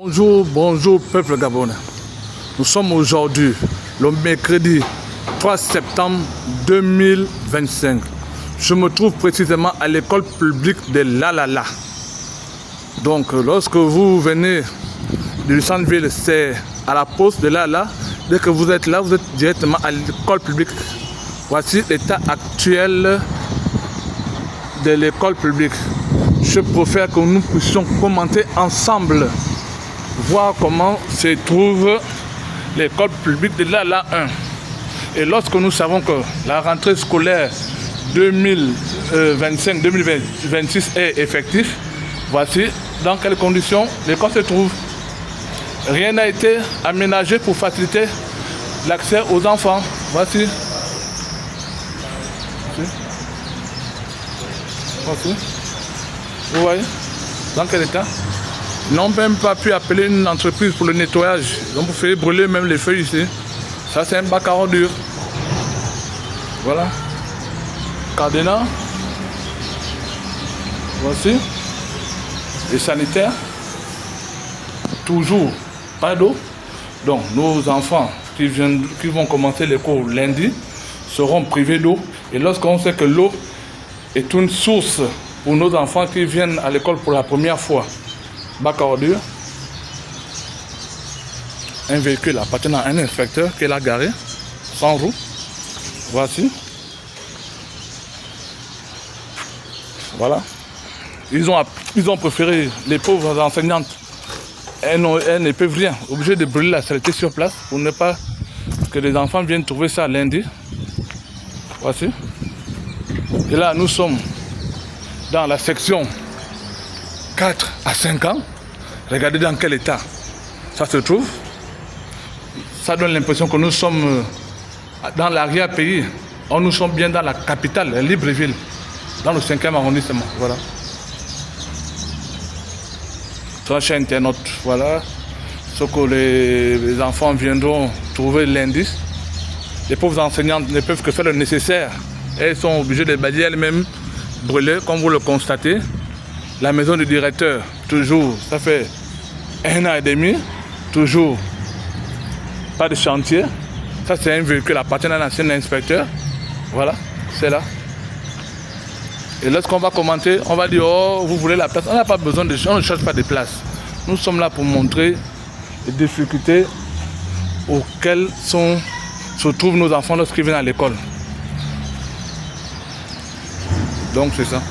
Bonjour, bonjour peuple gabonais. Nous sommes aujourd'hui le mercredi 3 septembre 2025. Je me trouve précisément à l'école publique de Lalala. Donc lorsque vous venez du centre-ville, c'est à la poste de Lalala. Dès que vous êtes là, vous êtes directement à l'école publique. Voici l'état actuel de l'école publique. Je préfère que nous puissions commenter ensemble, voir comment se trouve l'école publique de Lalala 1. Et lorsque nous savons que la rentrée scolaire 2025-2026 est effective, voici dans quelles conditions l'école se trouve. Rien n'a été aménagé pour faciliter l'accès aux enfants. Voici. Voici. Vous voyez dans quel état? Ils n'ont même pas pu appeler une entreprise pour le nettoyage. Ils ont fait brûler même les feuilles ici. Ça, c'est un bac à ordures. Voilà. Cadenas. Voici. Les sanitaires. Toujours pas d'eau. Donc, nos enfants qui vont commencer les cours lundi seront privés d'eau. Et lorsqu'on sait que l'eau est une source pour nos enfants qui viennent à l'école pour la première fois, bac à ordures, un véhicule appartenant à un inspecteur qui est là garé, sans roue. Voici. Voilà. Ils ont préféré, les pauvres enseignantes, elles ne peuvent rien, obligées de brûler la saleté sur place pour ne pas que les enfants viennent trouver ça lundi. Voici. Et là, nous sommes dans la section 4 à 5 ans. Regardez dans quel état ça se trouve. Ça donne l'impression que nous sommes dans l'arrière-pays. Or, nous sommes bien dans la capitale, Libreville, dans le 5e arrondissement. Voilà. Chers internautes, voilà ce que les enfants viendront trouver lundi. Les pauvres enseignantes ne peuvent que faire le nécessaire. Elles sont obligées de balayer elles-mêmes, brûler, comme vous le constatez. La maison du directeur, toujours, ça fait 1 an et demi, toujours pas de chantier. Ça, c'est un véhicule appartenant à l'ancien inspecteur. Voilà, c'est là. Et lorsqu'on va commenter, on va dire, oh, vous voulez la place. On n'a pas besoin de... On ne cherche pas de place. Nous sommes là pour montrer les difficultés auxquelles se trouvent nos enfants lorsqu'ils viennent à l'école. Donc, c'est ça.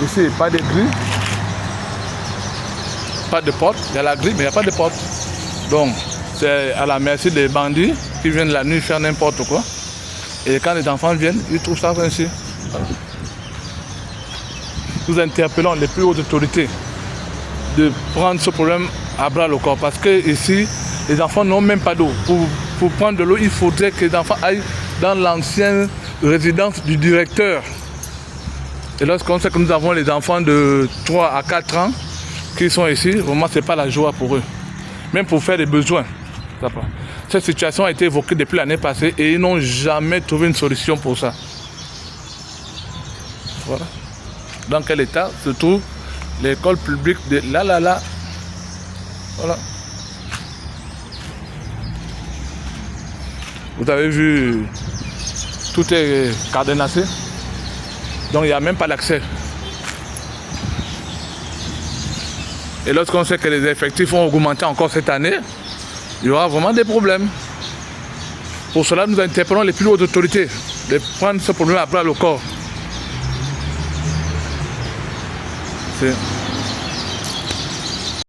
Ici, pas de grille, pas de porte. Il y a la grille, mais il n'y a pas de porte. Donc, c'est à la merci des bandits qui viennent la nuit faire n'importe quoi. Et quand les enfants viennent, ils trouvent ça ainsi. Voilà. Nous interpellons les plus hautes autorités de prendre ce problème à bras le corps. Parce que ici, les enfants n'ont même pas d'eau. Pour prendre de l'eau, il faudrait que les enfants aillent dans l'ancienne résidence du directeur. Et lorsqu'on sait que nous avons les enfants de 3 à 4 ans qui sont ici, vraiment, ce n'est pas la joie pour eux. Même pour faire des besoins. Cette situation a été évoquée depuis l'année passée et ils n'ont jamais trouvé une solution pour ça. Voilà. Dans quel état se trouve l'école publique de Lalala. Voilà. Vous avez vu, tout est cadenassé. Donc il n'y a même pas l'accès. Et lorsqu'on sait que les effectifs vont augmenter encore cette année, il y aura vraiment des problèmes. Pour cela, nous interpellons les plus hautes autorités de prendre ce problème à bras le corps. C'est...